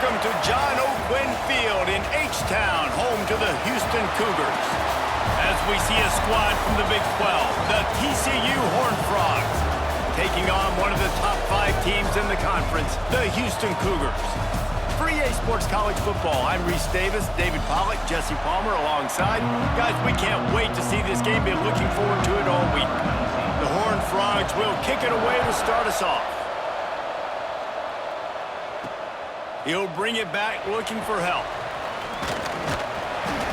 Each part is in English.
Welcome to John O'Quinn Field in H-Town, home to the Houston Cougars. As we see a squad from the Big 12, the TCU Horned Frogs, taking on one of the top 5 teams in the conference, the Houston Cougars. For EA Sports College Football, I'm Reese Davis, David Pollack, Jesse Palmer alongside. Guys, we can't wait to see this game. Been looking forward to it all week. The Horned Frogs will kick it away to start us off. He'll bring it back looking for help.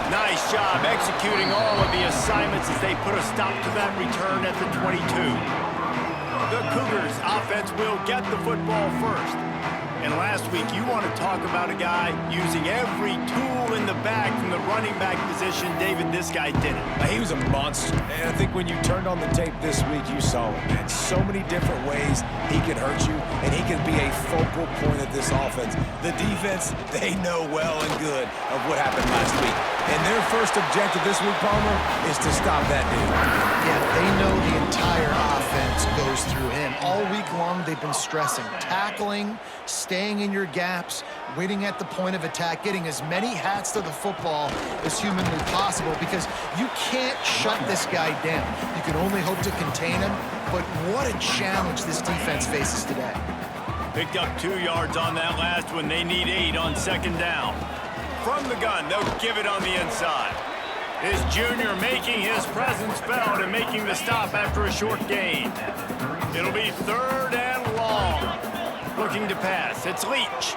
Nice job executing all of the assignments as they put a stop to that return at the 22. The Cougars offense will get the football first. And last week, you want to talk about a guy using every tool in the bag from the running back position. David, this guy did it. He was a monster. And I think when you turned on the tape this week, you saw it, man. So many different ways he can hurt you, and he can be a focal point of this offense. The defense, they know well and good of what happened last week. And their first objective this week, Palmer, is to stop that dude. Yeah, they know the entire offense goes through him. All week long, they've been stressing tackling, staying in your gaps, waiting at the point of attack, getting as many hats to the football as humanly possible, because you can't shut this guy down. You can only hope to contain him, but what a challenge this defense faces today. Picked up 2 yards on that last one. They need 8 on second down. From the gun, they'll give it on the inside. This junior making his presence felt and making the stop after a short gain. It'll be 3rd and long. Looking to pass. It's Leach.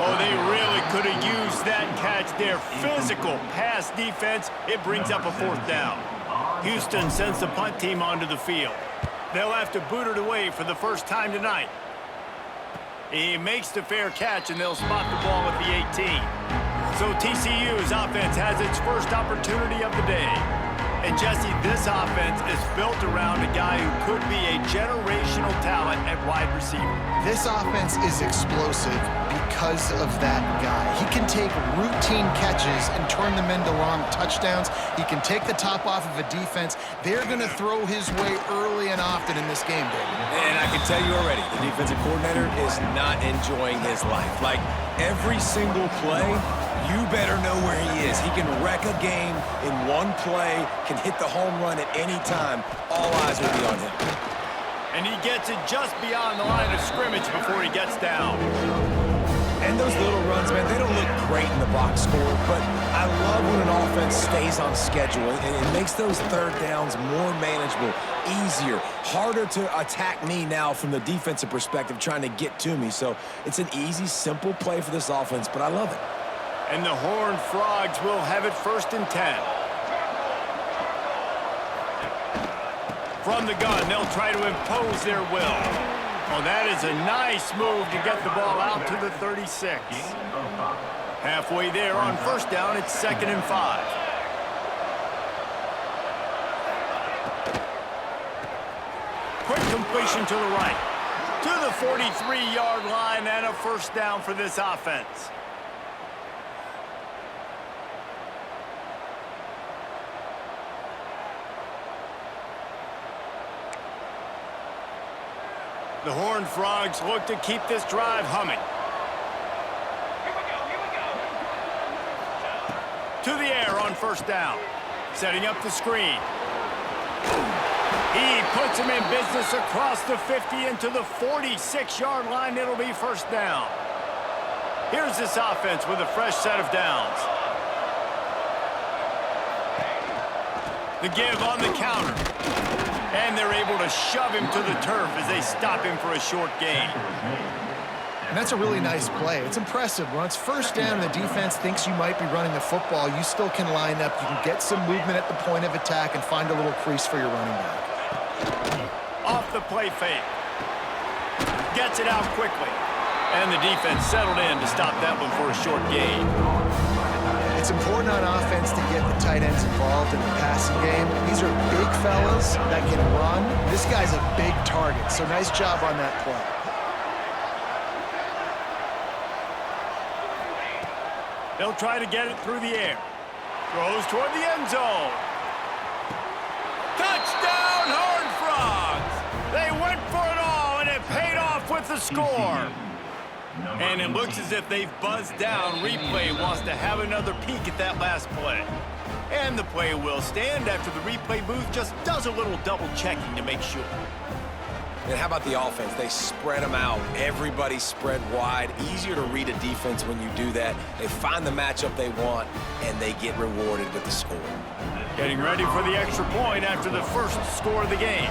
Oh, they really could have used that catch there. Physical pass defense. It brings up a 4th down. Houston sends the punt team onto the field. They'll have to boot it away for the first time tonight. He makes the fair catch, and they'll spot the ball at the 18. So TCU's offense has its first opportunity of the day. And Jesse, this offense is built around a guy who could be a generational talent at wide receiver. This offense is explosive because of that guy. He can take routine catches and turn them into long touchdowns. He can take the top off of a defense. They're going to throw his way early and often in this game, David. And I can tell you already, the defensive coordinator is not enjoying his life. Like, every single play, you better know where he is. He can wreck a game in one play, can hit the home run at any time. All eyes will be on him. And he gets it just beyond the line of scrimmage before he gets down. And those little runs, man, they don't look great in the box score, but I love when an offense stays on schedule, and it makes those 3rd downs more manageable, easier, harder to attack me now from the defensive perspective trying to get to me. So it's an easy, simple play for this offense, but I love it. And the Horned Frogs will have it 1st and 10. From the gun, they'll try to impose their will. Oh, that is a nice move to get the ball out to the 36. Halfway there on 1st down, it's 2nd and 5. Quick completion to the right. To the 43-yard line and a 1st down for this offense. The Horned Frogs look to keep this drive humming. To the air on 1st down. Setting up the screen. He puts him in business across the 50 into the 46-yard line. It'll be 1st down. Here's this offense with a fresh set of downs. The give on the counter. And they're able to shove him to the turf as they stop him for a short gain. And that's a really nice play. It's impressive. When it's 1st down and the defense thinks you might be running the football, you still can line up. You can get some movement at the point of attack and find a little crease for your running back. Off the play fake. Gets it out quickly. And the defense settled in to stop that one for a short gain. It's important on offense to get the tight ends involved in the passing game. These are big fellas that can run. This guy's a big target, so nice job on that play. They'll try to get it through the air. Throws toward the end zone. Touchdown, Horned Frogs! They went for it all, and it paid off with the score. And it looks as if they've buzzed down. Replay wants to have another peek at that last play. And the play will stand after the replay booth just does a little double checking to make sure. And how about the offense? They spread them out. Everybody spread wide. Easier to read a defense when you do that. They find the matchup they want, and they get rewarded with the score. Getting ready for the extra point after the first score of the game.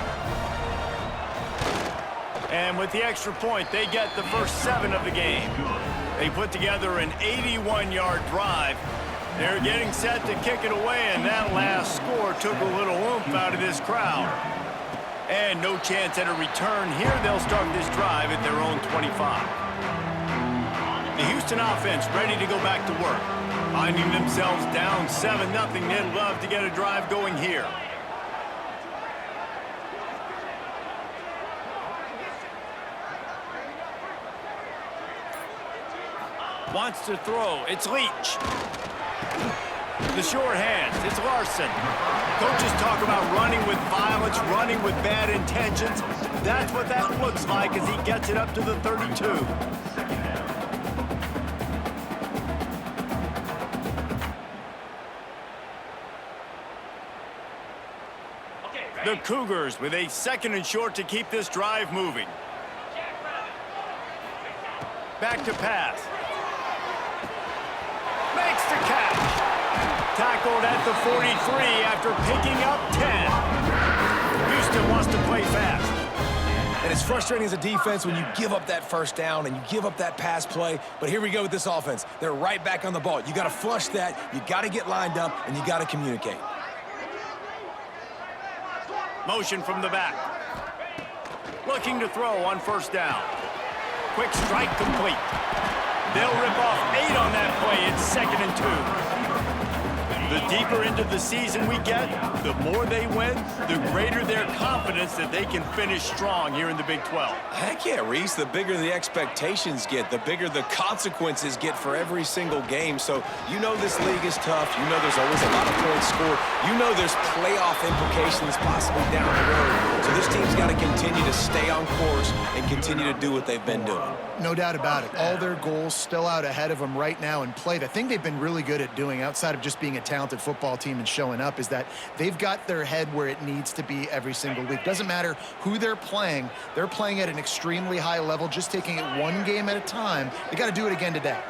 And with the extra point, they get the first 7 of the game. They put together an 81-yard drive. They're getting set to kick it away, and that last score took a little oomph out of this crowd. And no chance at a return here. They'll start this drive at their own 25. The Houston offense ready to go back to work. Finding themselves down 7-0, they'd love to get a drive going here. Wants to throw. It's Leach. The short hands. It's Larson. Coaches talk about running with violence, running with bad intentions. That's what that looks like as he gets it up to the 32. The Cougars with a 2nd and short to keep this drive moving. Back to pass. Makes the catch. Tackled at the 43 after picking up 10. Houston wants to play fast. And it's frustrating as a defense when you give up that first down and you give up that pass play. But here we go with this offense. They're right back on the ball. You got to flush that. You got to get lined up, and you got to communicate. Motion from the back. Looking to throw on first down. Quick strike complete. They'll rip off 8 on that play. It's 2nd and 2. The deeper into the season we get, the more they win, the greater their confidence that they can finish strong here in the Big 12. Heck yeah, Reese. The bigger the expectations get, the bigger the consequences get for every single game. So you know this league is tough. You know there's always a lot of points scored. You know there's playoff implications possibly down the road. So this team's got to continue to stay on course and continue to do what they've been doing. No doubt about it. All their goals still out ahead of them right now in play. The thing they've been really good at doing outside of just being a talented football team and showing up is that they've got their head where it needs to be every single week. Doesn't matter who they're playing at an extremely high level, just taking it one game at a time. They got to do it again today.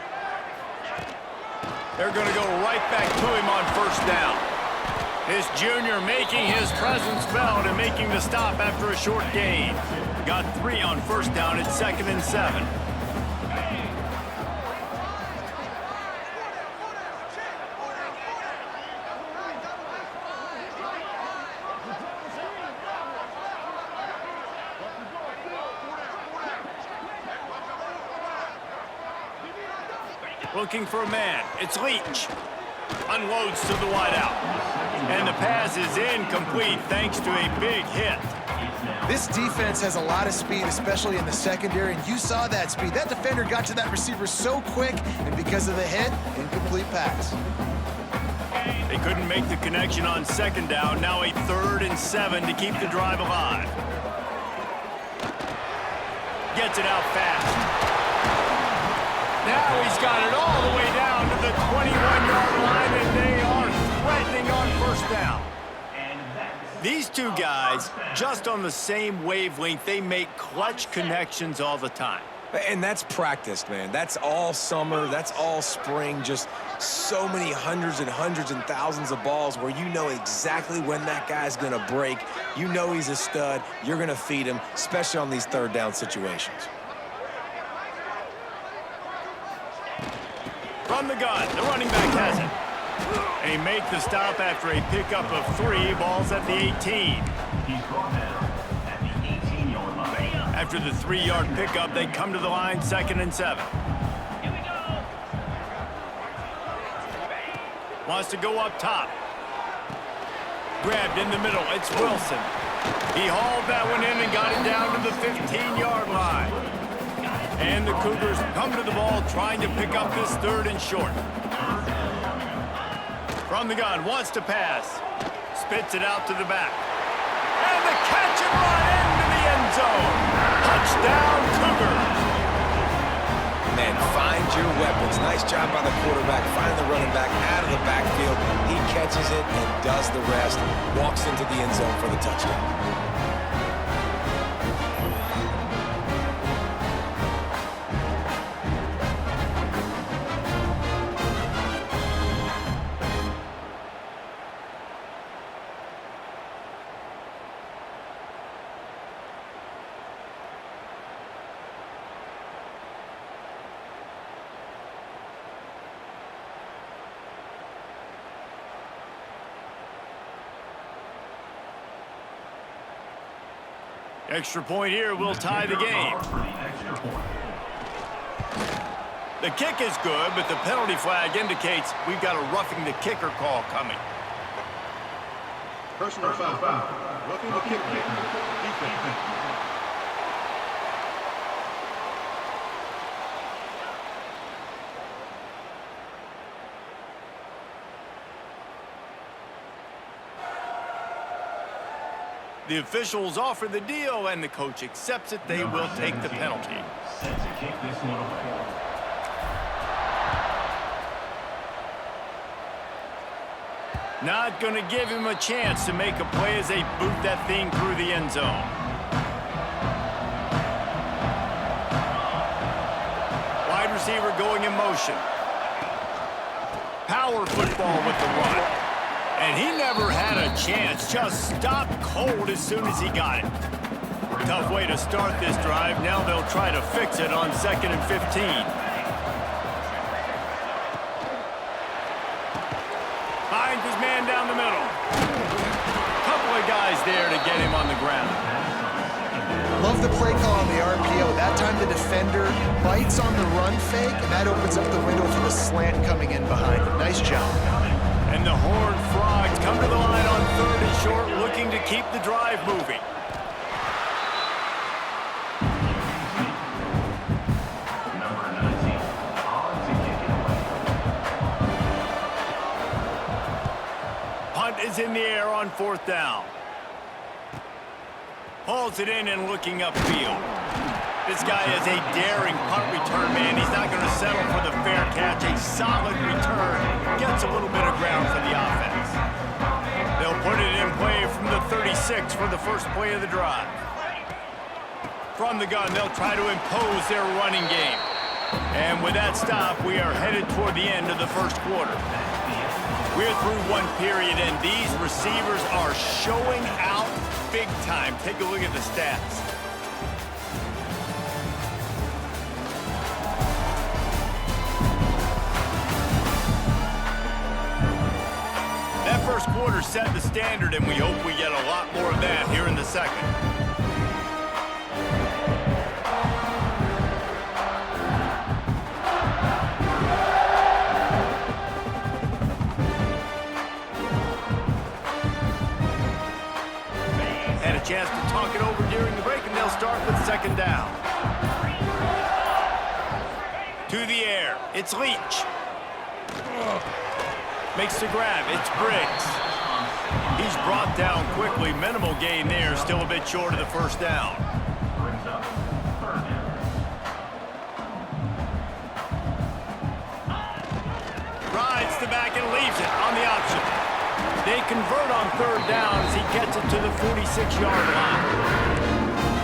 They're going to go right back to him on first down. This junior making his presence felt and making the stop after a short gain. Got 3 on first down. It's 2nd and 7. Looking for a man. It's Leach. Unloads to the wideout. And the pass is incomplete thanks to a big hit. This defense has a lot of speed, especially in the secondary, and you saw that speed. That defender got to that receiver so quick, and because of the hit, incomplete pass. They couldn't make the connection on 2nd down. Now a 3rd and 7 to keep the drive alive. Gets it out fast. Now he's got it all the way down to the 21-yard line, and they are threatening on first down. These two guys, just on the same wavelength, they make clutch connections all the time. And that's practiced, man. That's all summer. That's all spring. Just so many hundreds and hundreds and thousands of balls where you know exactly when that guy's going to break. You know he's a stud. You're going to feed him, especially on these 3rd down situations. From the gun, the running back has it. They make the stop after a pickup of 3. Balls at the 18. After the 3-yard pickup, they come to the line, 2nd and 7. Wants to go up top. Grabbed in the middle. It's Wilson. He hauled that one in and got it down to the 15-yard line. And the Cougars come to the ball trying to pick up this 3rd and short. From the gun, wants to pass. Spits it out to the back. And the catch and run into the end zone. Touchdown, Cougars. Man, find your weapons. Nice job by the quarterback. Find the running back out of the backfield. He catches it and does the rest. Walks into the end zone for the touchdown. Extra point here will tie the game. The kick is good, but the penalty flag indicates we've got a roughing the kicker call coming. Personal foul. Roughing the kicker. Defense. The officials offer the deal, and the coach accepts it. They will take the penalty. Not going to give him a chance to make a play as they boot that thing through the end zone. Wide receiver going in motion. Power football with the run. And he never had a chance, just stopped cold as soon as he got it. Tough way to start this drive. Now they'll try to fix it on 2nd and 15. Finds his man down the middle. Couple of guys there to get him on the ground. Love the play call on the RPO. That time the defender bites on the run fake, and that opens up the window for the slant coming in behind him. Nice job. And the Horned Frogs come to the line on 3rd and short, looking to keep the drive moving. Punt is in the air on 4th down. Hauls it in and looking upfield. This guy is a daring punt return man. He's not going to settle for the fair catch. A solid return. Gets a little bit of ground for the offense. They'll put it in play from the 36 for the first play of the drive. From the gun, they'll try to impose their running game. And with that stop, we are headed toward the end of the first quarter. We're through one period, and these receivers are showing out big time. Take a look at the stats. That first quarter set the standard, and we hope we get a lot more of that here in the second. Had a chance to talk it over during the break, and they'll start with 2nd down. To the air, it's Leach. Makes the grab, it's Briggs. He's brought down quickly, minimal gain there, still a bit short of the 1st down. Rides the back and leaves it on the option. They convert on 3rd down as he gets it to the 46-yard line.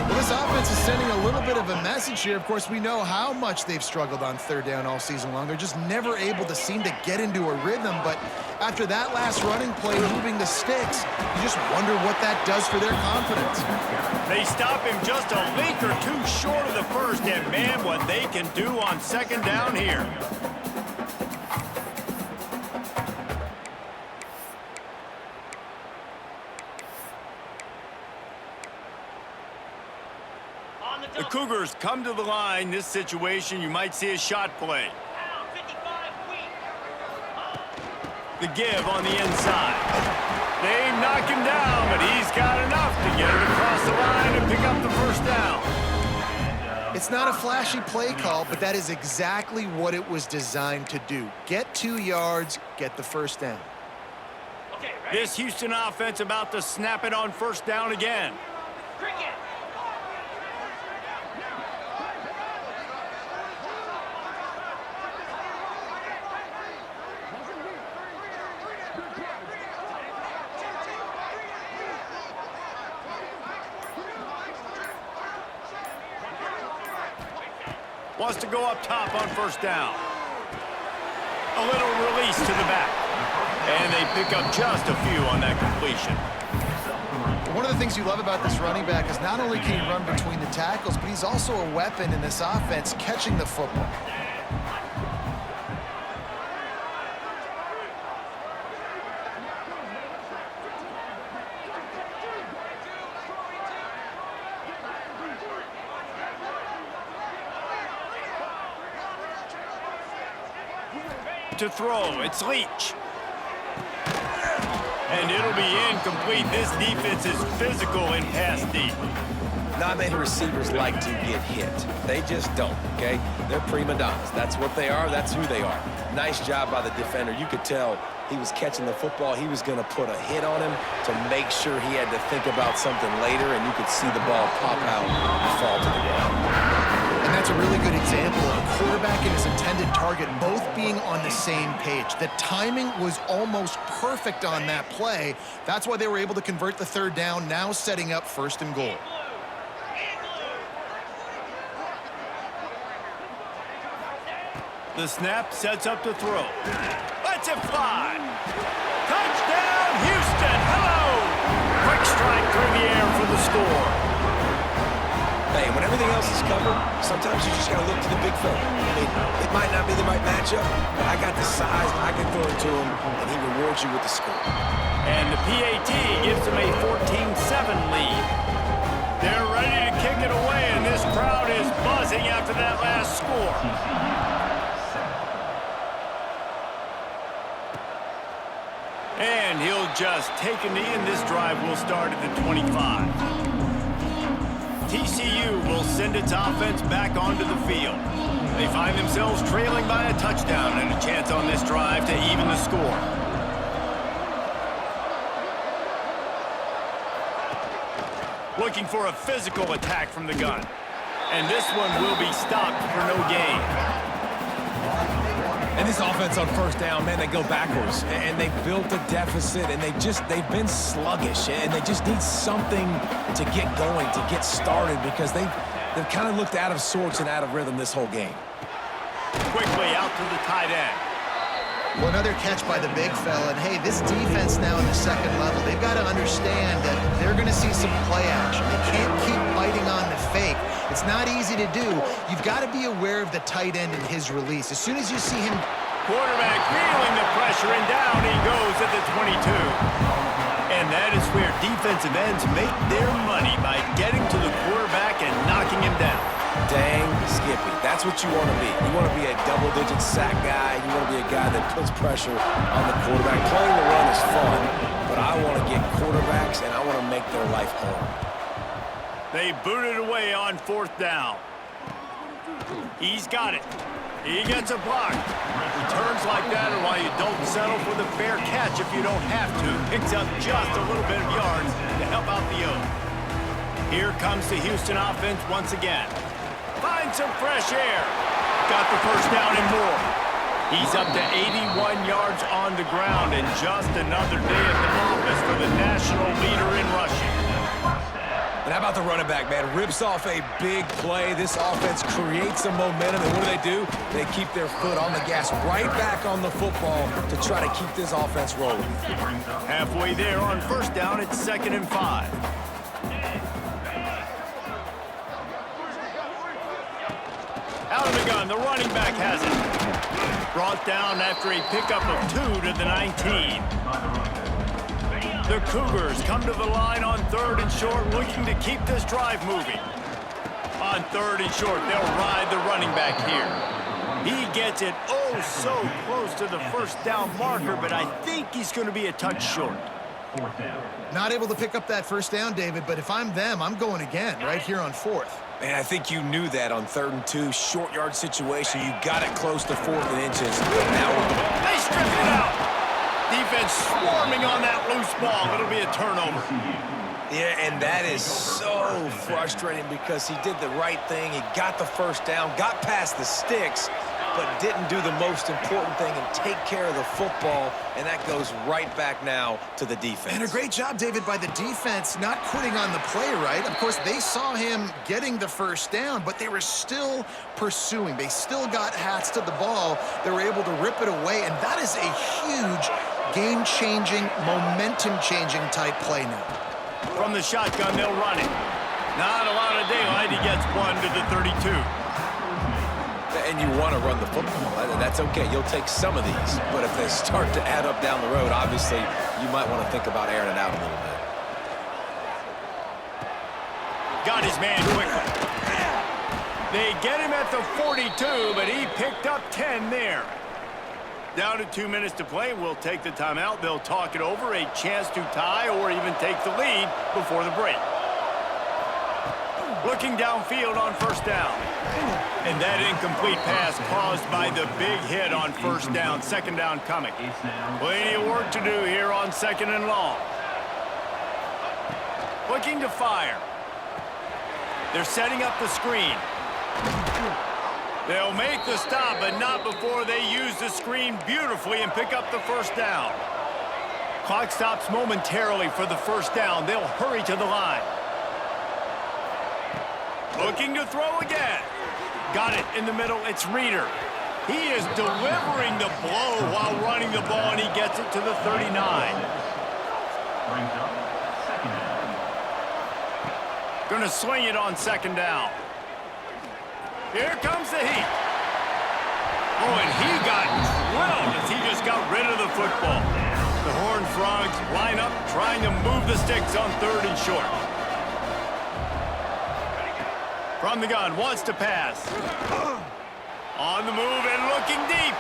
Well, this offense is sending a little bit of a message here. Of course, we know how much they've struggled on 3rd down all season long. They're just never able to seem to get into a rhythm. But after that last running play, moving the sticks, you just wonder what that does for their confidence. They stop him just a link or two short of the 1st, and man, what they can do on 2nd down here. The Cougars come to the line. This situation, you might see a shot play. The give on the inside. They knock him down, but he's got enough to get it across the line and pick up the 1st down. It's not a flashy play call, but that is exactly what it was designed to do. Get 2 yards, get the 1st down. This Houston offense about to snap it on 1st down again. Wants to go up top on first down. A little release to the back. And they pick up just a few on that completion. One of the things you love about this running back is not only can he run between the tackles, but he's also a weapon in this offense catching the football. To throw, it's Leach. And it'll be incomplete. This defense is physical in pass deep. Not many receivers like to get hit. They just don't, okay? They're prima donnas. That's what they are. That's who they are. Nice job by the defender. You could tell he was catching the football. He was going to put a hit on him to make sure he had to think about something later, and you could see the ball pop out and fall to the ground. And that's a really good example of a quarterback and his intended target both being on the same page. The timing was almost perfect on that play. That's why they were able to convert the third down, now setting up 1st and goal. The snap sets up the throw. Lets it fly. Touchdown, Houston. Hello. Quick strike through the air for the score. Hey, when everything else is covered, sometimes you just got to look to the big fella. I mean, it might not be the right matchup, but I got the size, I can throw it to him, and he rewards you with the score. And the PAT gives them a 14-7 lead. They're ready to kick it away, and this crowd is buzzing after that last score. And he'll just take a knee, and this drive will start at the 25. TCU will send its offense back onto the field. They find themselves trailing by a touchdown and a chance on this drive to even the score. Looking for a physical attack from the gun. And this one will be stopped for no gain. And this offense on first down, man, they go backwards. And they built a deficit, and they've been sluggish. And they just need something to get going, to get started, because they've kind of looked out of sorts and out of rhythm this whole game. Quickly out to the tight end. Well, another catch by the big fella. And, hey, this defense now in the second level, they've got to understand that they're going to see some play action. They can't keep biting on the fake. It's not easy to do. You've got to be aware of the tight end and his release. As soon as you see him... Quarterback feeling the pressure, and down he goes at the 22. And that is where defensive ends make their money, by getting to the quarterback and knocking him down. Dang, Skippy, that's what you want to be. You want to be a double-digit sack guy. You want to be a guy that puts pressure on the quarterback. Playing the run is fun, but I want to get quarterbacks, and I want to make their life hard. They booted away on 4th down. He's got it. He gets a block. Returns like that are why you don't settle for the fair catch if you don't have to. Picks up just a little bit of yards to help out the O. Here comes the Houston offense once again. Find some fresh air. Got the first down and more. He's up to 81 yards on the ground, and just another day at the office for the national leader in rushing. And how about the running back, man? Rips off a big play. This offense creates some momentum, and what do? They keep their foot on the gas, right back on the football to try to keep this offense rolling. Halfway there on first down, it's 2nd and 5. Out of the gun, the running back has it. Brought down after a pickup of 2 to the 19. The Cougars come to the line on 3rd and short, looking to keep this drive moving. On 3rd and short, they'll ride the running back here. He gets it oh so close to the first down marker, but I think he's going to be a touch short. Not able to pick up that first down, David, but if I'm them, I'm going again right here on 4th. Man, I think you knew that on 3rd and 2, short yard situation. You got it close to 4th and inches. Now they strip it out. Defense swarming on that loose ball. It'll be a turnover. Yeah, and that is so frustrating because he did the right thing. He got the first down, got past the sticks, but didn't do the most important thing and take care of the football, and that goes right back now to the defense. And a great job, David, by the defense not quitting on the play, right? Of course, they saw him getting the first down, but they were still pursuing. They still got hats to the ball. They were able to rip it away, and that is a huge game-changing, momentum-changing type play now. From the shotgun, they'll run it. Not a lot of daylight. He gets one to the 32. And you want to run the football. That's okay. You'll take some of these. But if they start to add up down the road, obviously, you might want to think about airing it out a little bit. Got his man quickly. They get him at the 42, but he picked up 10 there. Down to 2 minutes to play. We'll take the timeout. They'll talk it over. A chance to tie or even take the lead before the break. Looking downfield on first down. And that incomplete pass caused by the big hit on first down. Second down coming. Plenty of work to do here on second and long. Looking to fire. They're setting up the screen. They'll make the stop, but not before they use the screen beautifully and pick up the first down. Clock stops momentarily for the first down. They'll hurry to the line. Looking to throw again. Got it in the middle. It's Reeder. He is delivering the blow while running the ball, and he gets it to the 39. Gonna swing it on second down. Here comes the heat. Oh, and he got drilled as he just got rid of the football. The Horned Frogs line up, trying to move the sticks on third and short. From the gun, wants to pass. On the move and looking deep.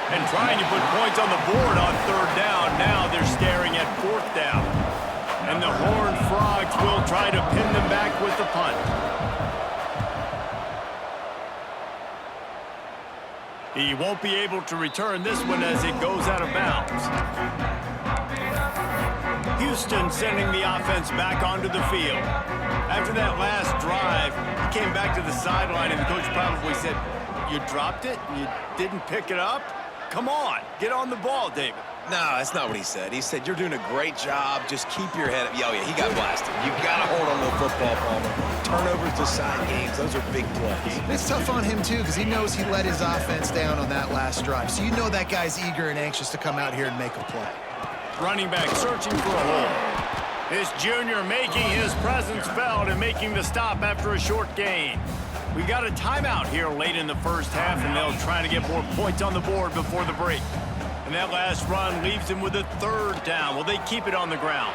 And trying to put points on the board on third down. Now they're staring at fourth down. And the Horned Frogs will try to pin them back with the punt. He won't be able to return this one as it goes out of bounds. Houston sending the offense back onto the field. After that last drive, he came back to the sideline, and the coach probably said, "You dropped it? You didn't pick it up? Come on, get on the ball, David." No, that's not what he said. He said, "You're doing a great job. Just keep your head up." Oh, yeah, he got blasted. You got to hold on to the football, Palmer. Turnovers decide games. Those are big plays. It's tough on him, too, because he knows he let his offense down on that last drive. So you know that guy's eager and anxious to come out here and make a play. Running back searching for a hole. This junior making his presence felt and making the stop after a short gain. We got a timeout here late in the first half, and they'll try to get more points on the board before the break. And that last run leaves him with a third down. Will they keep it on the ground?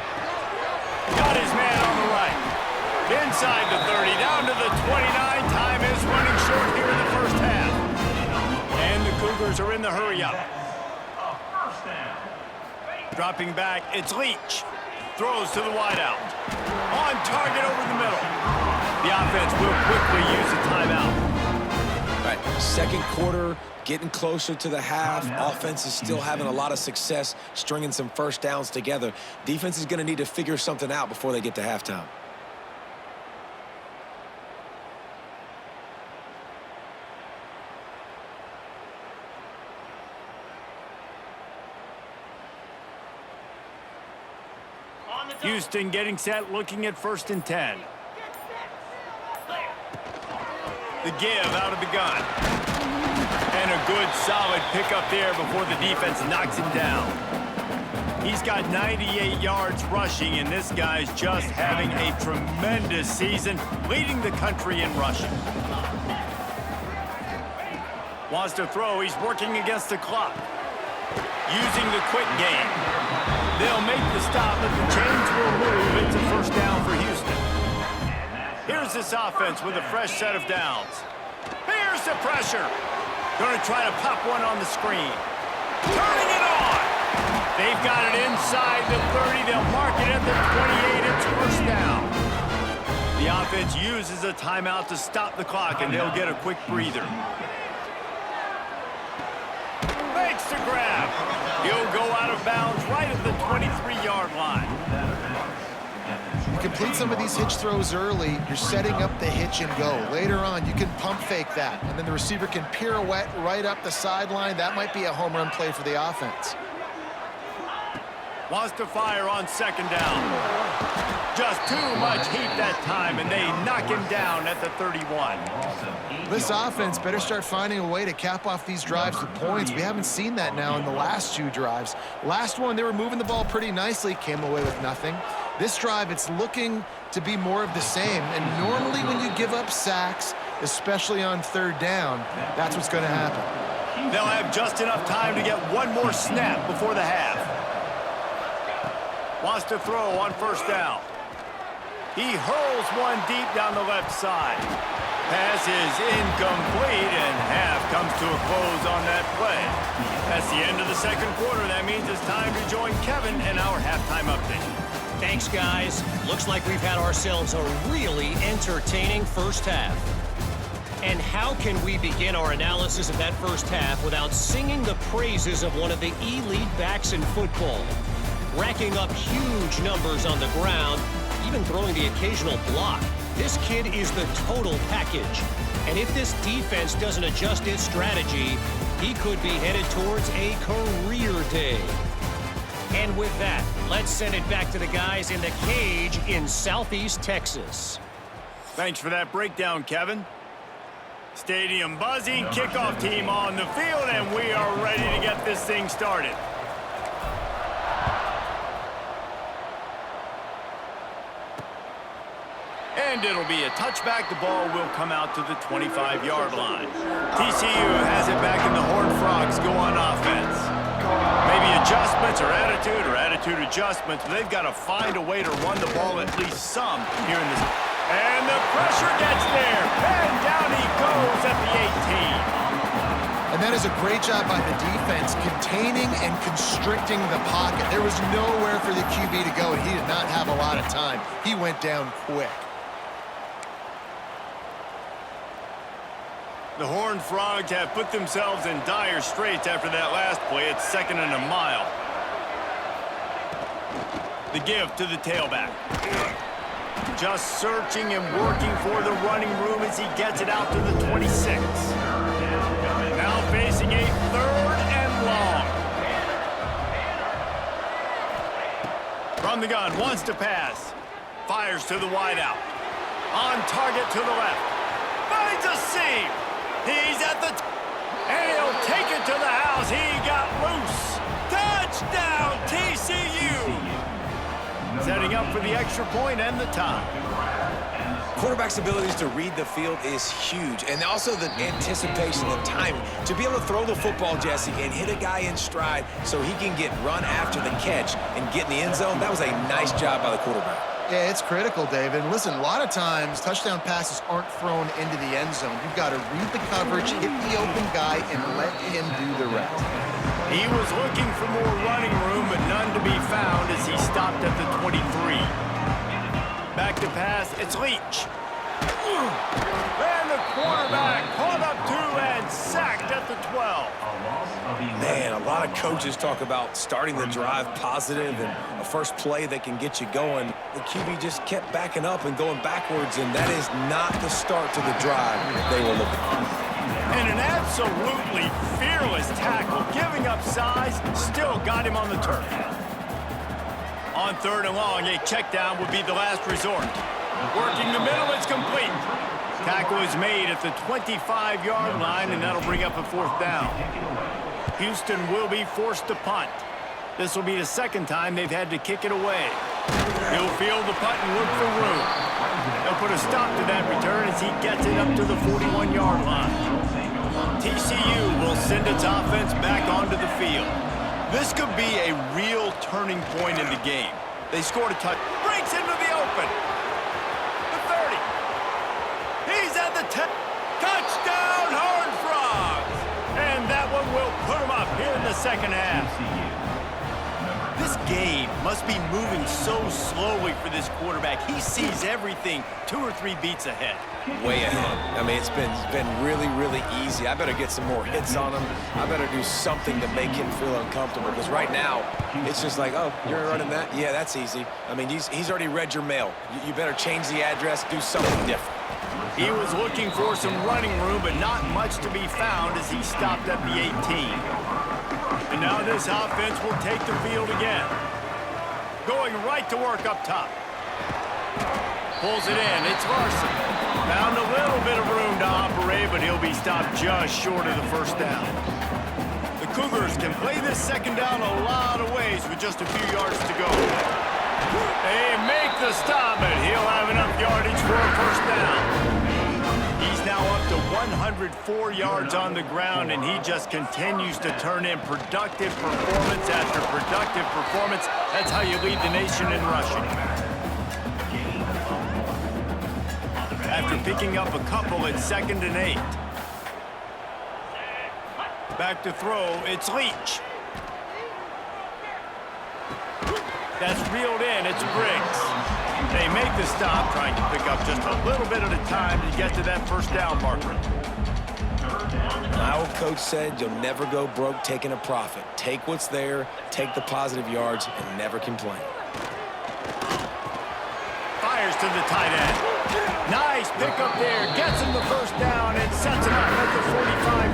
Got his man on the right. Inside the 30, down to the 29. Time is running short here in the first half. And the Cougars are in the hurry-up. Dropping back, it's Leach. Throws to the wideout. On target over the middle. The offense will quickly use a timeout. All right, second quarter, getting closer to the half. Offense is still having a lot of success stringing some first downs together. Defense is going to need to figure something out before they get to halftime. Houston getting set, looking at 1st and 10. The give out of the gun. And a good, solid pickup there before the defense knocks him down. He's got 98 yards rushing, and this guy's just having a tremendous season, leading the country in rushing. Wants to throw. He's working against the clock. Using the quick game. They'll make the stop, but the chains will move. It's a first down for Houston. Here's this offense with a fresh set of downs. Here's the pressure. Going to try to pop one on the screen. Turning it on. They've got it inside the 30. They'll mark it at the 28. It's first down. The offense uses a timeout to stop the clock, and they'll get a quick breather. Makes the grab. He'll go out of bounds right at the 23-yard line. you complete some of these hitch throws early, you're setting up the hitch and go. Later on, you can pump fake that, and then the receiver can pirouette right up the sideline. That might be a home run play for the offense. Wants to fire on second down. Just too much heat that time, and they knock him down at the 31. This offense better start finding a way to cap off these drives with points. We haven't seen that now in the last 2 drives. Last one, they were moving the ball pretty nicely, came away with nothing. This drive, it's looking to be more of the same. And normally when you give up sacks, especially on third down, that's what's going to happen. They'll have just enough time to get one more snap before the half. Wants to throw on first down. He hurls one deep down the left side. Pass is incomplete, and half comes to a close on that play. That's the end of the second quarter. That means it's time to join Kevin in our halftime update. Thanks, guys. Looks like we've had ourselves a really entertaining first half. And how can we begin our analysis of that first half without singing the praises of one of the elite backs in football? Racking up huge numbers on the ground, even throwing the occasional block. This kid is the total package. And if this defense doesn't adjust its strategy, he could be headed towards a career day. And with that, let's send it back to the guys in the cage in Southeast Texas. Thanks for that breakdown, Kevin. Stadium buzzing, kickoff team on the field, and we are ready to get this thing started. And it'll be a touchback. The ball will come out to the 25-yard line. TCU has it back in the Horned Frogs go on offense. Maybe adjustments or attitude adjustments. But they've got to find a way to run the ball at least some here in this. And the pressure gets there. And down he goes at the 18. And that is a great job by the defense, containing and constricting the pocket. There was nowhere for the QB to go, and he did not have a lot of time. He went down quick. The Horned Frogs have put themselves in dire straits after that last play. It's 2nd and a mile. The give to the tailback. Just searching and working for the running room as he gets it out to the 26. Now facing a 3rd and long. From the gun, wants to pass. Fires to the wideout. On target to the left. Finds a seam. He's at the and he'll take it to the house. He got loose. Touchdown, TCU. Setting up for the extra point and the time. Quarterback's abilities to read the field is huge, and also the anticipation, the timing. To be able to throw the football, Jesse, and hit a guy in stride so he can get run after the catch and get in the end zone, that was a nice job by the quarterback. Yeah, it's critical, David. And listen, a lot of times touchdown passes aren't thrown into the end zone. You've got to read the coverage, hit the open guy, and let him do the rest. He was looking for more running room, but none to be found as he stopped at the 23. Back to pass, it's Leach. And the quarterback caught up to and sacked at the 12. Man, a lot of coaches talk about starting the drive positive and a first play that can get you going. The QB just kept backing up and going backwards, and that is not the start to the drive they were looking for. And an absolutely fearless tackle, giving up size, still got him on the turf. On 3rd and long, a check down would be the last resort. Working the middle, it's complete. Tackle is made at the 25-yard line, and that'll bring up a 4th down. Houston will be forced to punt. This will be the 2nd time they've had to kick it away. He'll field the punt and look for room. They'll put a stop to that return as he gets it up to the 41-yard line. TCU will send its offense back onto the field. This could be a real turning point in the game. They scored a touch. Breaks into the open. The 30. He's at the 10. Touchdown, Horned Frogs. And that one will put him up here in the 2nd half. This game must be moving so slowly for this quarterback. He sees everything 2 or 3 beats ahead. way ahead. I mean, it's been really, really easy. I better get some more hits on him. I better do something to make him feel uncomfortable, because right now, it's just like, oh, you're running that? Yeah, that's easy. I mean, he's already read your mail. You better change the address, do something different. He was looking for some running room, but not much to be found as he stopped at the 18. And now this offense will take the field again. Going right to work up top. Pulls it in. It's Larson. Found a little bit of room to operate, but he'll be stopped just short of the first down. The Cougars can play this second down a lot of ways with just a few yards to go. They make the stop, but he'll have enough yardage for a first down. He's now up to 104 yards on the ground, and he just continues to turn in productive performance after productive performance. That's how you lead the nation in rushing. After picking up a couple at 2nd and 8. Back to throw, it's Leach. That's reeled in, it's Briggs. They make the stop, trying to pick up just a little bit at a time to get to that first down marker. My old coach said you'll never go broke taking a profit. Take what's there, take the positive yards, and never complain. Fires to the tight end. Nice pickup there, gets him the first down and sets him up at the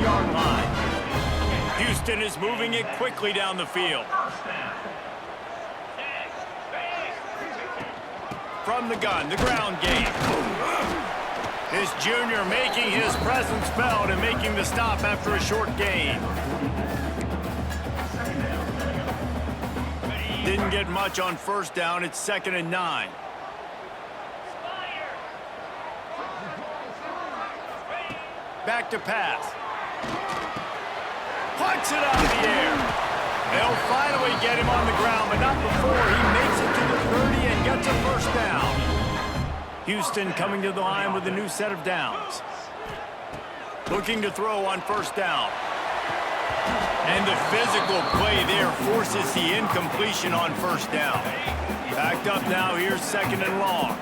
45-yard line. Houston is moving it quickly down the field. From the gun, the ground game. This junior making his presence felt and making the stop after a short gain. Didn't get much on first down. It's 2nd and 9. Back to pass. Punts it out of the air. They'll finally get him on the ground, but not before he makes it to the 30 and gets a first down. Houston coming to the line with a new set of downs. Looking to throw on first down. And the physical play there forces the incompletion on first down. Backed up now, here's 2nd and long.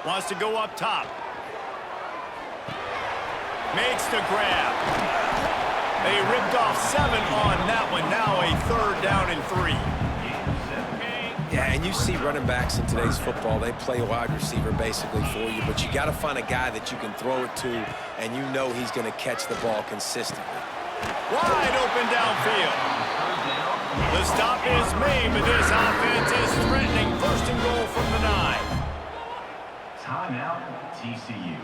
Wants to go up top. Makes the grab. They ripped off 7 on that one. Now a 3rd down and 3. Yeah, and you see running backs in today's football, they play wide receiver basically for you, but you got to find a guy that you can throw it to, and you know he's going to catch the ball consistently. Wide open downfield. The stop is made, but this offense is threatening. 1st and goal from the 9. Timeout, TCU.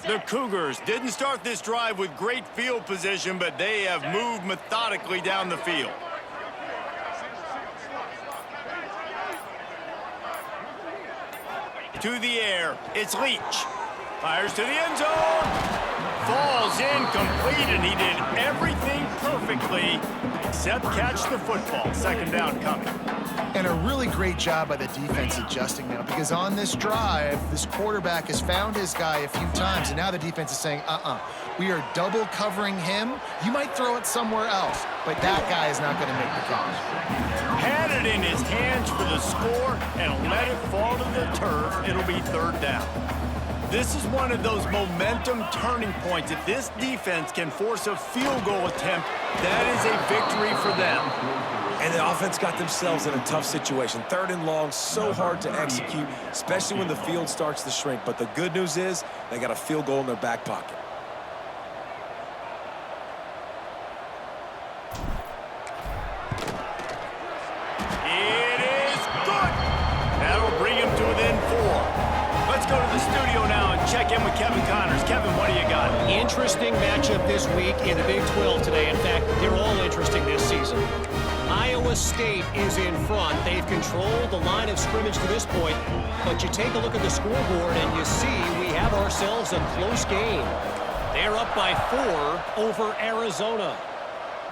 The Cougars didn't start this drive with great field position, but they have moved methodically down the field. To the air, it's Leach. Fires to the end zone. Falls incomplete, and he did everything perfectly except catch the football. 2nd down coming. And a really great job by the defense adjusting now, because on this drive, this quarterback has found his guy a few times, and now the defense is saying, we are double covering him. You might throw it somewhere else, but that guy is not going to make the catch. Had it in his hands for the score and let it fall to the turf. It'll be 3rd down. This is one of those momentum turning points. If this defense can force a field goal attempt, that is a victory for them. And the offense got themselves in a tough situation. 3rd and long, so hard to execute, especially when the field starts to shrink. But the good news is they got a field goal in their back pocket. It is good. That'll bring him to within 4. Let's go to the studio now and check in with Kevin Connors. Kevin, what do you got? Interesting matchup this week in the Big 12 today. In fact, they're all interesting this season. Iowa State is in front. They've controlled the line of scrimmage to this point, but you take a look at the scoreboard and you see we have ourselves a close game. They're up by 4 over Arizona.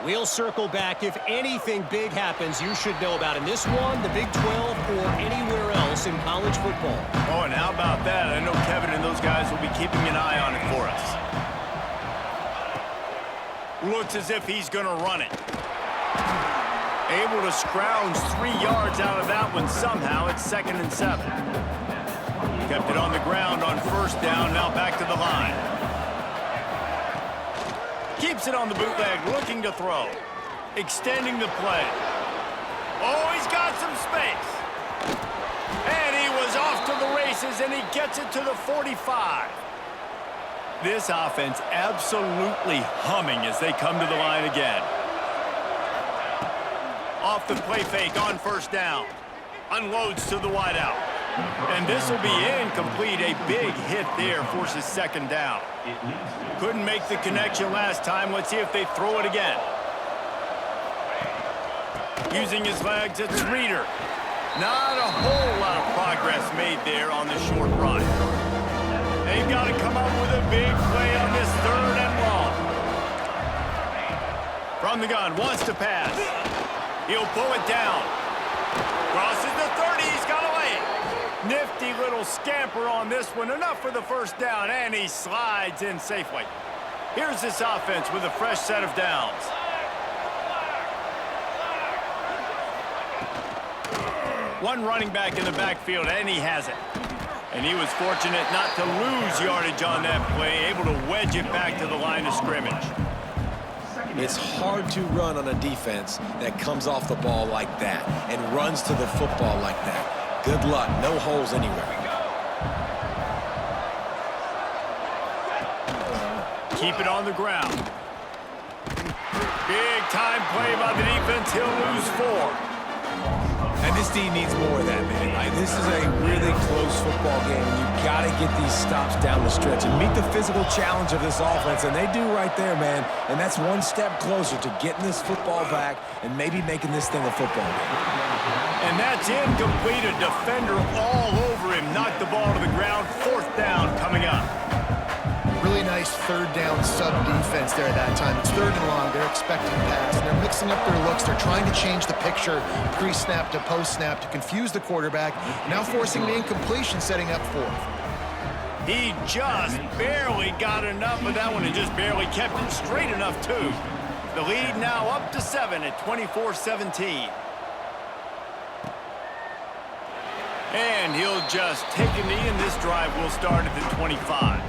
We'll circle back. If anything big happens, you should know about in this one, the Big 12, or anywhere else in college football. Oh, and how about that? I know Kevin and those guys will be keeping an eye on it for us. Looks as if he's going to run it. Able to scrounge 3 yards out of that one somehow. It's 2nd and 7. Kept it on the ground on 1st down. Now back to the line. Keeps it on the bootleg, looking to throw. Extending the play. Oh, he's got some space. And he was off to the races, and he gets it to the 45. This offense absolutely humming as they come to the line again. Off the play fake on 1st down. Unloads to the wideout. And this will be incomplete. A big hit there forces 2nd down. Couldn't make the connection last time. Let's see if they throw it again. Using his legs, it's Reeder. Not a whole lot of progress made there on the short run. They've got to come up with a big play on this 3rd and long. From the gun, wants to pass. He'll pull it down. Crosses the 30, he's got away. Nifty little scamper on this one. Enough for the 1st down, and he slides in safely. Here's this offense with a fresh set of downs. One running back in the backfield, and he has it. And he was fortunate not to lose yardage on that play, able to wedge it back to the line of scrimmage. It's hard to run on a defense that comes off the ball like that and runs to the football like that. Good luck. No holes anywhere. Keep it on the ground. Big time play by the defense. He'll lose 4. And this team needs more of that, man. This is a really close football game. You've got to get these stops down the stretch and meet the physical challenge of this offense, and they do right there, man. And that's one step closer to getting this football back and maybe making this thing a football game. And that's incomplete. A defender all over him. Knocked the ball to the ground. 4th down coming up. Really nice 3rd down sub-defense there at that time. It's 3rd and long. They're expecting pass, and they're mixing up their looks. They're trying to change the picture pre-snap to post-snap to confuse the quarterback, now forcing the incompletion, setting up 4th. He just barely got enough of that one and just barely kept it straight enough, too. The lead now up to 7 at 24-17. And he'll just take a knee, and this drive will start at the 25.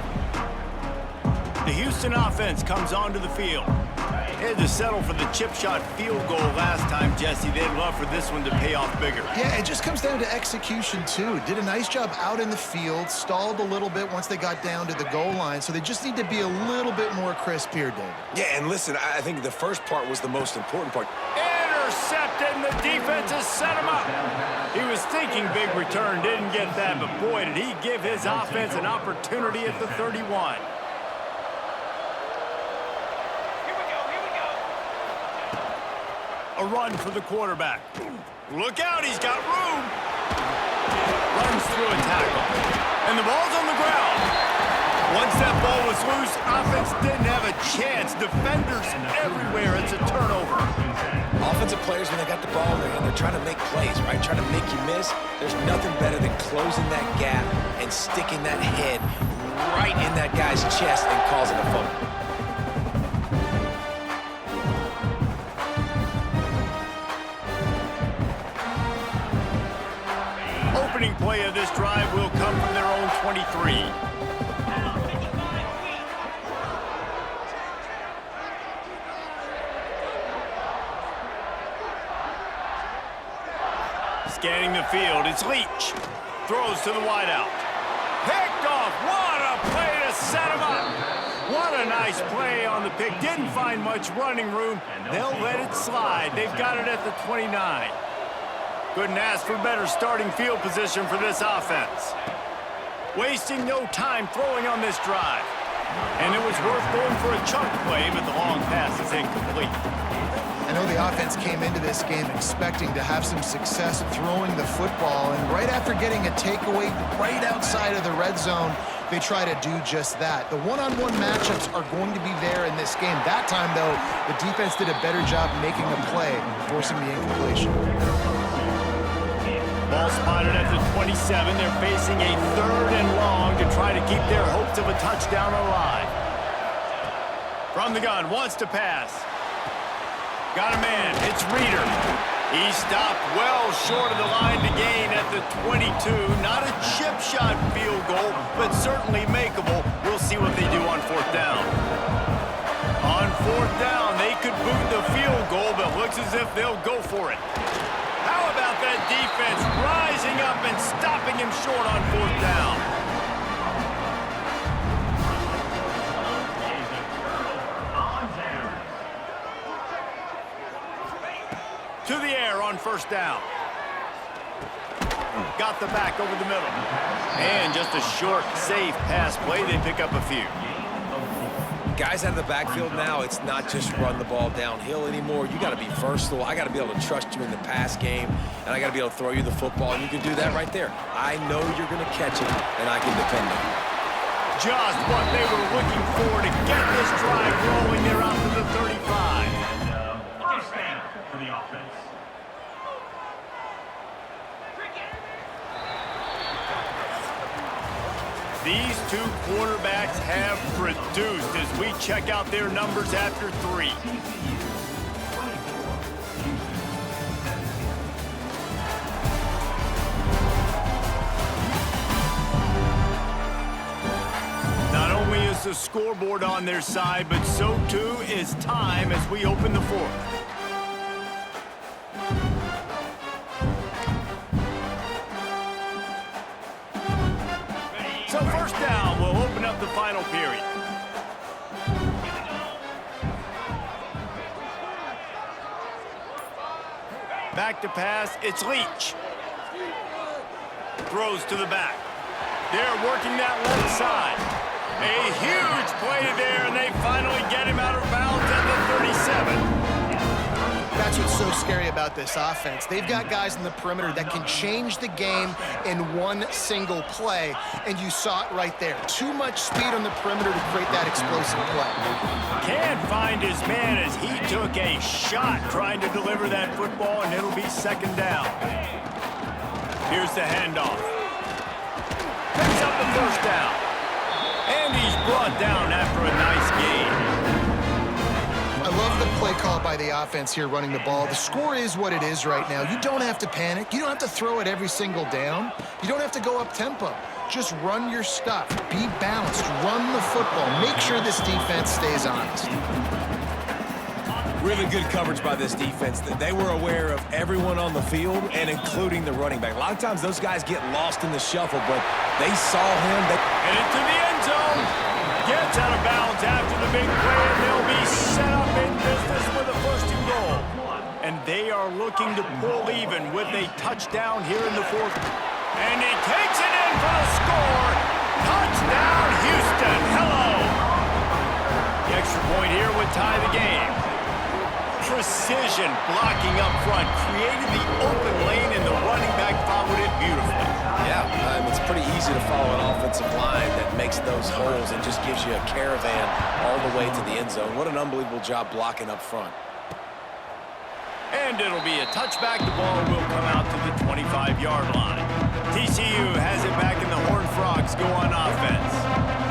The Houston offense comes onto the field. They had to settle for the chip shot field goal last time, Jesse. They'd love for this one to pay off bigger. Yeah, it just comes down to execution, too. Did a nice job out in the field, stalled a little bit once they got down to the goal line, so they just need to be a little bit more crisp here, David. Yeah, and listen, I think the first part was the most important part. Intercepted, and the defense has set him up. He was thinking big return, didn't get that, but boy, did he give his offense an opportunity at the 31. A run for the quarterback. Look out, he's got room. Runs through a tackle. And the ball's on the ground. Once that ball was loose, offense didn't have a chance. Defenders everywhere. It's a turnover. Offensive players, when they got the ball, man, they're trying to make plays, right? Trying to make you miss. There's nothing better than closing that gap and sticking that head right in that guy's chest and causing a fumble. Opening play of this drive will come from their own 23. Scanning the field, it's Leach. Throws to the wideout. Picked off. What a play to set him up. What a nice play on the pick. Didn't find much running room. They'll let it slide. They've got it at the 29. Couldn't ask for better starting field position for this offense. Wasting no time throwing on this drive. And it was worth going for a chunk play, but the long pass is incomplete. I know the offense came into this game expecting to have some success throwing the football, and right after getting a takeaway right outside of the red zone, they try to do just that. The one-on-one matchups are going to be there in this game. That time, though, the defense did a better job making a play, forcing the incompletion. Ball spotted at the 27. They're facing a 3rd and long to try to keep their hopes of a touchdown alive. From the gun, wants to pass. Got a man, it's Reader. He stopped well short of the line to gain at the 22. Not a chip shot field goal, but certainly makeable. We'll see what they do on 4th down. On 4th down, they could boot the field goal, but looks as if they'll go for it. How about that defense rising up and stopping him short on 4th down? To the air on 1st down. Got the back over the middle. And just a short, safe pass play. They pick up a few. Guys out of the backfield now, it's not just run the ball downhill anymore. You got to be versatile. I got to be able to trust you in the pass game, and I got to be able to throw you the football, and you can do that right there. I know you're going to catch it, and I can depend on you. Just what they were looking for to get this drive rolling. They're out to the 35. First down for the offense. These two quarterbacks have produced as we check out their numbers after 3. Not only is the scoreboard on their side, but so too is time as we open the 4th. So 1st down will open up the final period. Back to pass, it's Leach. Throws to the back. They're working that left side. A huge play there, and they finally get him out of bounds at the 37. That's what's so scary about this offense. They've got guys in the perimeter that can change the game in one single play, and you saw it right there. Too much speed on the perimeter to create that explosive play. Can't find his man as he took a shot trying to deliver that football, and it'll be 2nd down. Here's the handoff. Picks up the 1st down. And he's brought down after a nice gain. I love the play call by the offense here running the ball. The score is what it is right now. You don't have to panic. You don't have to throw it every single down. You don't have to go up tempo. Just run your stuff. Be balanced. Run the football. Make sure this defense stays honest. Really good coverage by this defense. They were aware of everyone on the field and including the running back. A lot of times those guys get lost in the shuffle, but they saw him. And into the end zone. Gets out of bounds after the big play, and they'll be set up in business with a 1st and goal. And they are looking to pull even with a touchdown here in the 4th. And he takes it in for the score. Touchdown, Houston. Hello. The extra point here would tie the game. Precision blocking up front, created the open lane, and the running back followed it beautifully. Yeah, it's pretty easy to follow an offensive line that makes those holes and just gives you a caravan all the way to the end zone. What an unbelievable job blocking up front. And it'll be a touchback. The ball will come out to the 25-yard line. TCU has it back, and the Horned Frogs go on offense.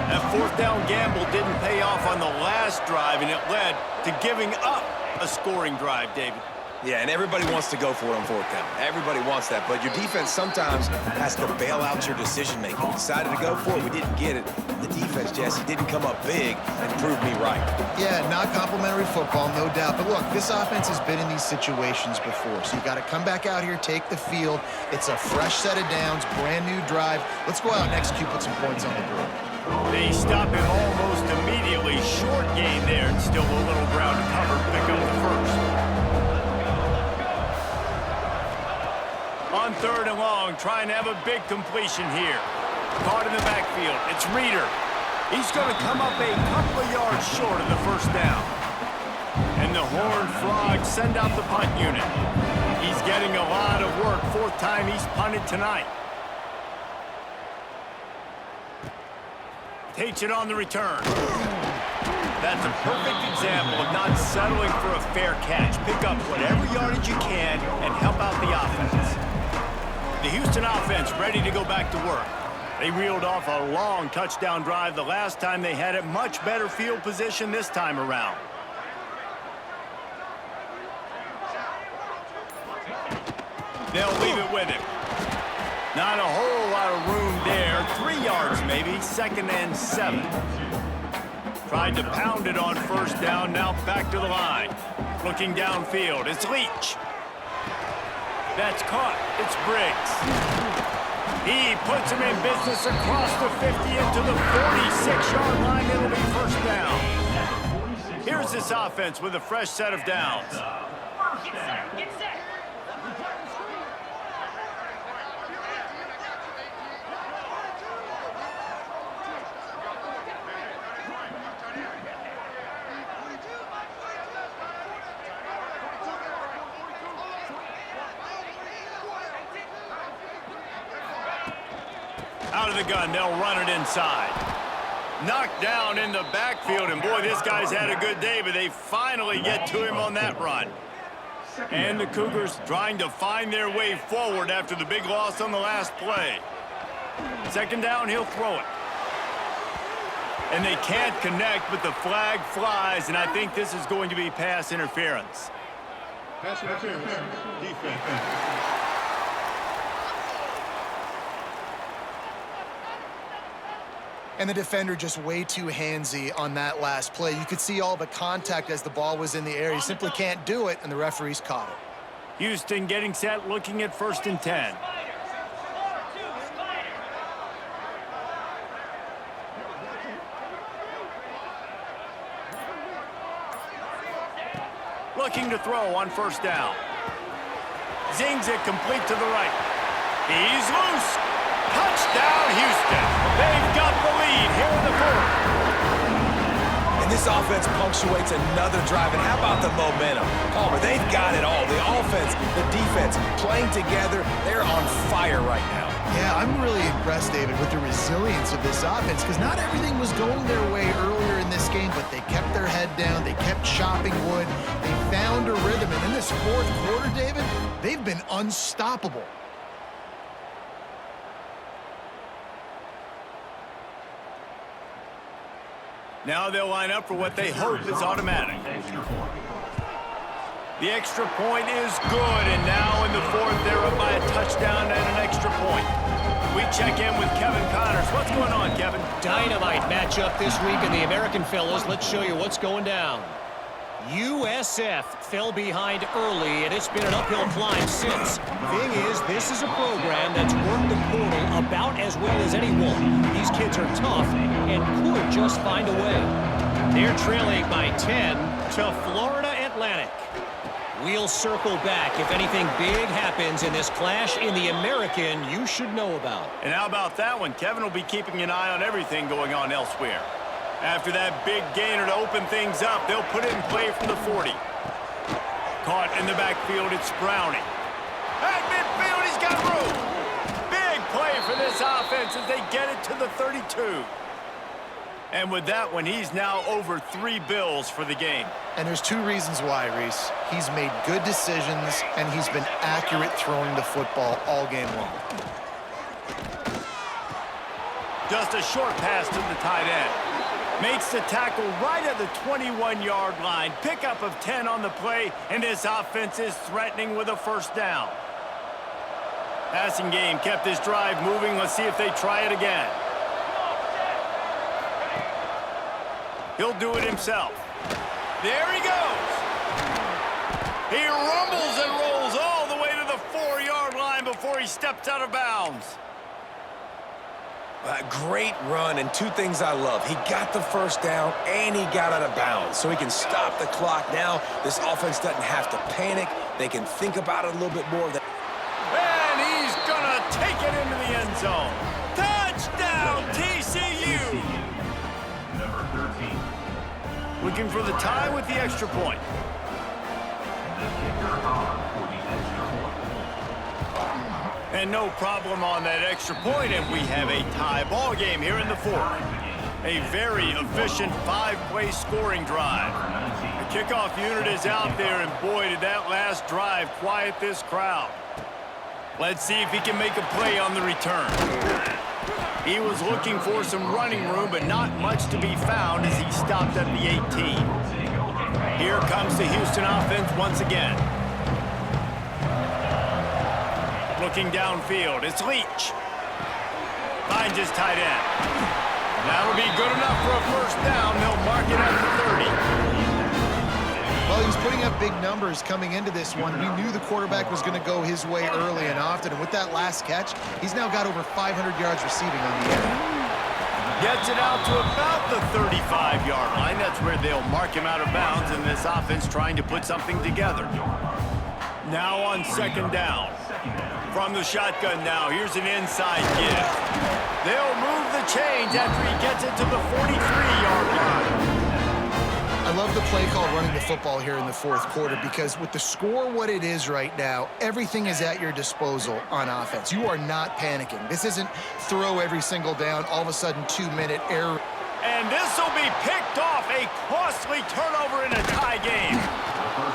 That 4th down gamble didn't pay off on the last drive, and it led to giving up a scoring drive, David. Yeah, and everybody wants to go for it on 4th down. Everybody wants that, but your defense sometimes has to bail out your decision-making. We decided to go for it. We didn't get it. The defense, Jesse, didn't come up big and prove me right. Yeah, not complimentary football, no doubt. But look, this offense has been in these situations before, so you got to come back out here, take the field. It's a fresh set of downs, brand new drive. Let's go out and execute, put some points on the board. They stop him almost immediately. Short gain there, and still a little ground to cover. Pick up the 1st. On 3rd and long, trying to have a big completion here. Caught in the backfield. It's Reader. He's going to come up a couple of yards short of the 1st down. And And the Horned Frogs send out the punt unit. He's getting a lot of work. Fourth time he's punted tonight. Takes it on the return. That's a perfect example of not settling for a fair catch. Pick up whatever yardage you can and help out the offense. The Houston offense ready to go back to work. They reeled off a long touchdown drive the last time they had it. Much better field position this time around. They'll leave it with him. Not a whole lot of room there. 3 yards maybe. 2nd and 7. Tried to pound it on first down. Now back to the line. Looking downfield. It's Leach. That's caught. It's Briggs. He puts him in business across the 50 into the 46-yard line. It'll be first down. Here's this offense with a fresh set of downs. Get set. Out of the gun, they'll run it inside. Knocked down in the backfield, and boy, this guy's had a good day, but they finally get to him on that run. And the Cougars trying to find their way forward after the big loss on the last play. 2nd down, he'll throw it. And they can't connect, but the flag flies, and I think this is going to be pass interference. Pass interference. Defense. And the defender just way too handsy on that last play. You could see all the contact as the ball was in the air. He simply can't do it, and the referees caught it. Houston getting set, looking at 1st and 10. Looking to throw on first down. Zings it complete to the right. He's loose. Touchdown, Houston. They've got the lead here in the 4th. And this offense punctuates another drive. And how about the momentum? Palmer, they've got it all. The offense, the defense, playing together. They're on fire right now. Yeah, I'm really impressed, David, with the resilience of this offense, because not everything was going their way earlier in this game, but they kept their head down. They kept chopping wood. They found a rhythm. And in this 4th quarter, David, they've been unstoppable. Now they'll line up for what they hope is automatic. The extra point is good, and now in the 4th, they're up by a touchdown and an extra point. We check in with Kevin Connors. What's going on, Kevin? Dynamite matchup this week in the American fellas. Let's show you what's going down. USF fell behind early, and it's been an uphill climb since. Thing is, this is a program that's worked the portal about as well as anyone. These kids are tough and could just find a way. They're trailing by 10 to Florida Atlantic. We'll circle back if anything big happens in this clash in the American you should know about. And how about that one? Kevin will be keeping an eye on everything going on elsewhere. After that big gainer to open things up, they'll put it in play from the 40. Caught in the backfield, it's Browning. At midfield, he's got room. Big play for this offense as they get it to the 32. And with that one, he's now over 3 bills for the game. And there's 2 reasons why, Reese. He's made good decisions, and he's been accurate throwing the football all game long. Just a short pass to the tight end. Makes the tackle right at the 21-yard line. Pickup of 10 on the play, and this offense is threatening with a first down. Passing game kept this drive moving. Let's see if they try it again. He'll do it himself. There he goes. He rumbles and rolls all the way to the 4-yard line before he steps out of bounds. Great run, and 2 things I love. He got the first down, and he got out of bounds, so he can stop the clock. Now, this offense doesn't have to panic. They can think about it a little bit more. And he's going to take it into the end zone. Touchdown, TCU! Number 13. Looking for the tie with the extra point. And no problem on that extra point, and we have a tie ball game here in the fourth. A very efficient five-play scoring drive. The kickoff unit is out there, and boy, did that last drive quiet this crowd. Let's see if he can make a play on the return. He was looking for some running room, but not much to be found as he stopped at the 18. Here comes the Houston offense once again. Looking downfield, it's Leach. Finds his tight end. That'll be good enough for a first down. They'll mark it at the 30. Well, he was putting up big numbers coming into this one. We knew the quarterback was going to go his way early and often. And with that last catch, he's now got over 500 yards receiving on the air. Gets it out to about the 35-yard line. That's where they'll mark him out of bounds, and this offense trying to put something together. Now on second down. From the shotgun now, here's an inside give. They'll move the chains after he gets it to the 43-yard line. I love the play call running the football here in the fourth quarter because with the score what it is right now, everything is at your disposal on offense. You are not panicking. This isn't throw every single down, all of a sudden 2-minute error. And this will be picked off, a costly turnover in a tie game.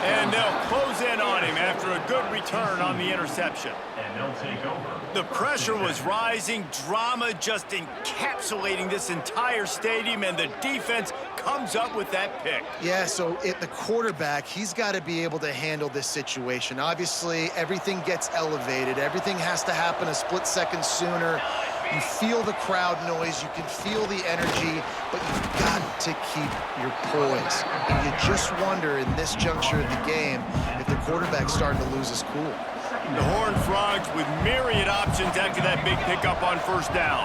And they'll close in on him after a good return on the interception. And they'll take over. The pressure was rising, drama just encapsulating this entire stadium, and the defense comes up with that pick. Yeah, so the quarterback, he's got to be able to handle this situation. Obviously, everything gets elevated. Everything has to happen a split second sooner. You feel the crowd noise, you can feel the energy, but you've got to keep your poise. And you just wonder in this juncture of the game if the quarterback's starting to lose his cool. The Horned Frogs with myriad options after that big pickup on first down.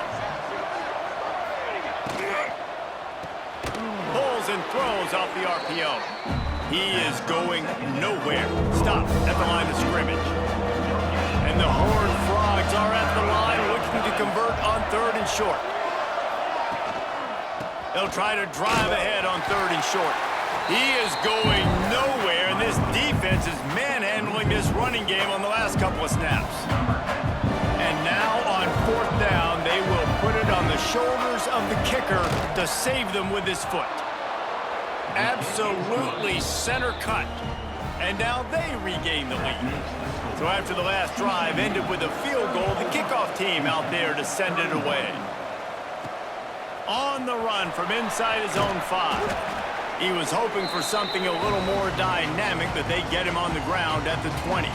Pulls and throws off the RPO. He is going nowhere. Stop at the line of scrimmage. And the Horned Frogs are at the line looking to convert on third and short. They'll try to drive ahead on third and short. He is going nowhere, and this defense is manhandling this running game on the last couple of snaps. And now on fourth down, they will put it on the shoulders of the kicker to save them with his foot. Absolutely center cut. And now they regain the lead. So after the last drive ended with a field goal, the kickoff team out there to send it away. On the run from inside his own 5. He was hoping for something a little more dynamic, but they get him on the ground at the 20.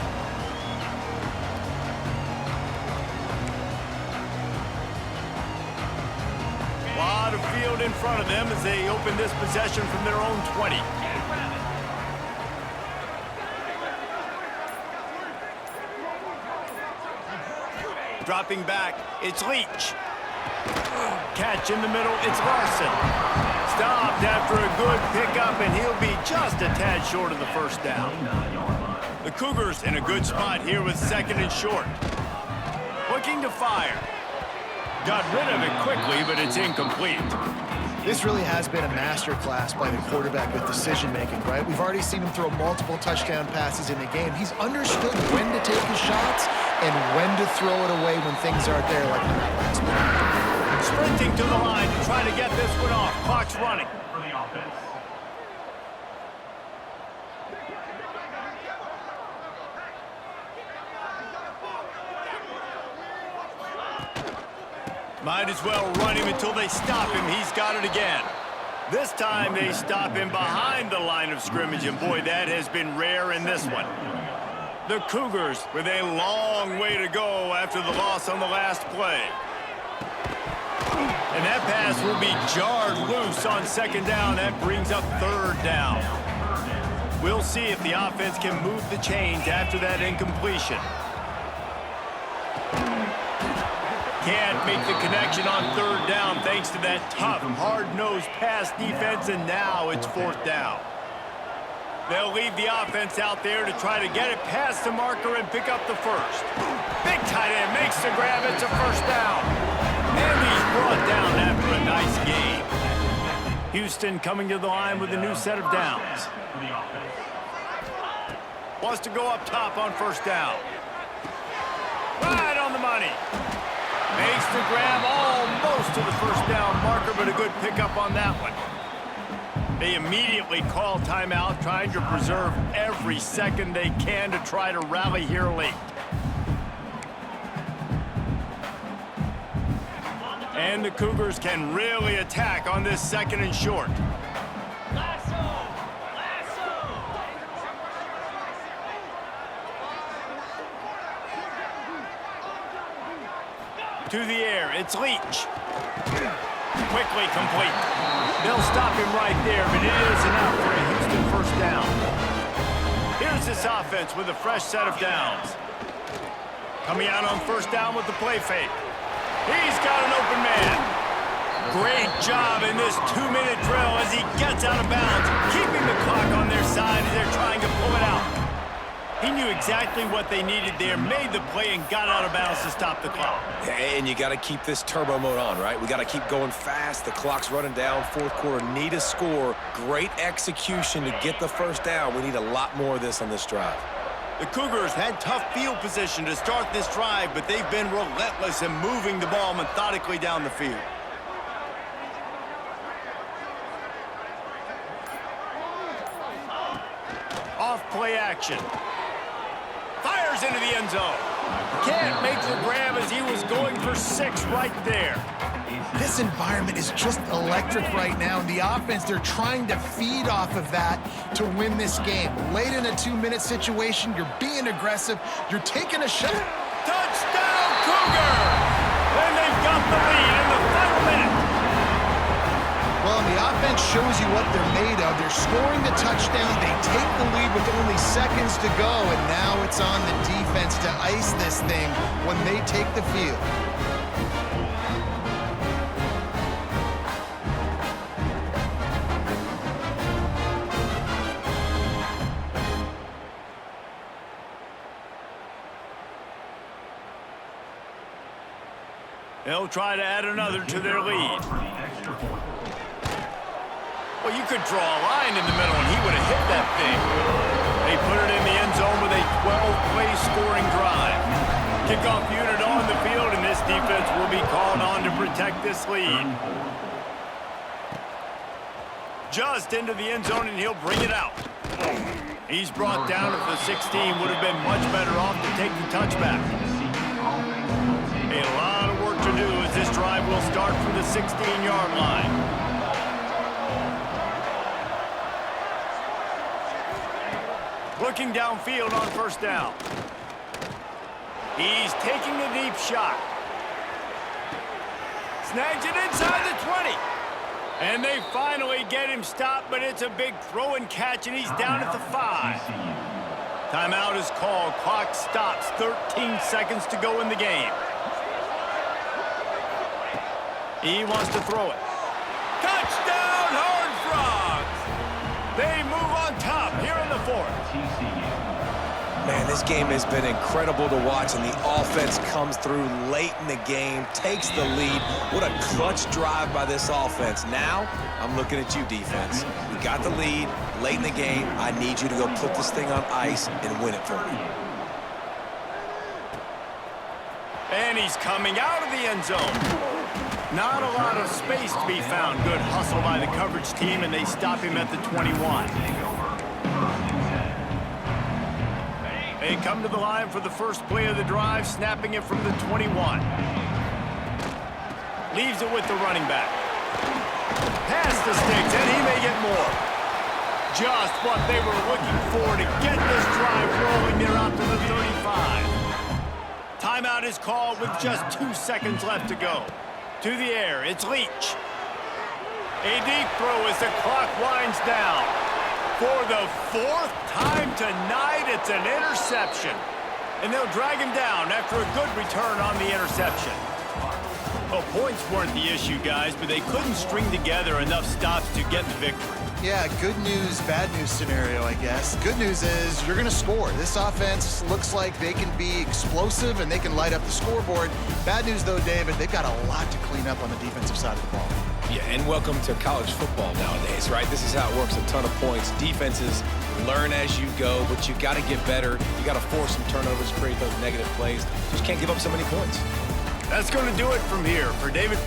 A lot of field in front of them as they open this possession from their own 20. Dropping back, it's Leach. Catch in the middle, it's Larson. Stopped after a good pickup, and he'll be just a tad short of the first down. The Cougars in a good spot here with second and short. Looking to fire. Got rid of it quickly, but it's incomplete. This really has been a masterclass by the quarterback with decision-making, right? We've already seen him throw multiple touchdown passes in the game. He's understood when to take his shots and when to throw it away when things aren't there, like in that last minute. Sprinting to the line to try to get this one off. Clock's running. For the offense. Might as well run him until they stop him. He's got it again. This time they stop him behind the line of scrimmage, and boy, that has been rare in this one. The Cougars with a long way to go after the loss on the last play. And that pass will be jarred loose on second down. That brings up third down. We'll see if the offense can move the chains after that incompletion. Can't make the connection on third down thanks to that tough, hard-nosed pass defense, and now it's fourth down. They'll leave the offense out there to try to get it past the marker and pick up the first. Big tight end makes the grab. It's a first down. And he's brought down after a nice game. Houston coming to the line with a new set of downs. Wants to go up top on first down. Right on the money. Makes the grab almost to the first down marker, but a good pickup on that one. They immediately call timeout, trying to preserve every second they can to try to rally here late. And the Cougars can really attack on this second and short. To the air, it's Leach. Quickly complete. They'll stop him right there, but it is enough for a Houston first down. Here's this offense with a fresh set of downs. Coming out on first down with the play fake. He's got an open man. Great job in this 2-minute drill as he gets out of bounds, keeping the clock on their side as they're trying to pull it out. He knew exactly what they needed there, made the play, and got out of bounds to stop the clock. And you got to keep this turbo mode on, right? We got to keep going fast. The clock's running down. Fourth quarter, need a score. Great execution to get the first down. We need a lot more of this on this drive. The Cougars had tough field position to start this drive, but they've been relentless in moving the ball methodically down the field. Off play action. Fires into the end zone. Can't make the grab as he was going for 6 right there. This environment is just electric right now, and the offense, they're trying to feed off of that to win this game. Late in a 2-minute situation, you're being aggressive, you're taking a shot. Touchdown, Cougar! And they've got the lead in the final minute. Well, and the offense shows you what they're made of. They're scoring the touchdown. They take the lead with only seconds to go, and now it's on the defense to ice this thing when they take the field. They'll try to add another to their lead. Well, you could draw a line in the middle, and he would have hit that thing. They put it in the end zone with a 12-play scoring drive. Kickoff unit on the field, and this defense will be called on to protect this lead. Just into the end zone, and he'll bring it out. He's brought down at the 16. Would have been much better off to take the touchback. A lot of work to do as this drive will start from the 16-yard line. Looking downfield on first down. He's taking a deep shot. Snags it inside the 20. And they finally get him stopped, but it's a big throw and catch, and he's down at the 5. Timeout is called. Clock stops. 13 seconds to go in the game. He wants to throw it. Touchdown, Horned Frogs! They move on top here in the 4th. Man, this game has been incredible to watch, and the offense comes through late in the game, takes the lead. What a clutch drive by this offense. Now, I'm looking at you, defense. We got the lead late in the game. I need you to go put this thing on ice and win it for me. And he's coming out of the end zone. Not a lot of space to be found. Good hustle by the coverage team, and they stop him at the 21. They come to the line for the first play of the drive, snapping it from the 21. Leaves it with the running back. Past the sticks, and he may get more. Just what they were looking for to get this drive rolling. They're out to the 35. Timeout is called with just 2 seconds left to go. To the air, it's Leach. A deep throw as the clock winds down. For the 4th time tonight, it's an interception. And they'll drag him down after a good return on the interception. Well, points weren't the issue, guys, but they couldn't string together enough stops to get the victory. Yeah, good news, bad news scenario, I guess. Good news is you're going to score. This offense looks like they can be explosive and they can light up the scoreboard. Bad news, though, David, they've got a lot to clean up on the defensive side of the ball. Yeah, and welcome to college football nowadays, right? This is how it works, a ton of points. Defenses learn as you go, but you got to get better. You got to force some turnovers, create those negative plays. Just can't give up so many points. That's going to do it from here. For David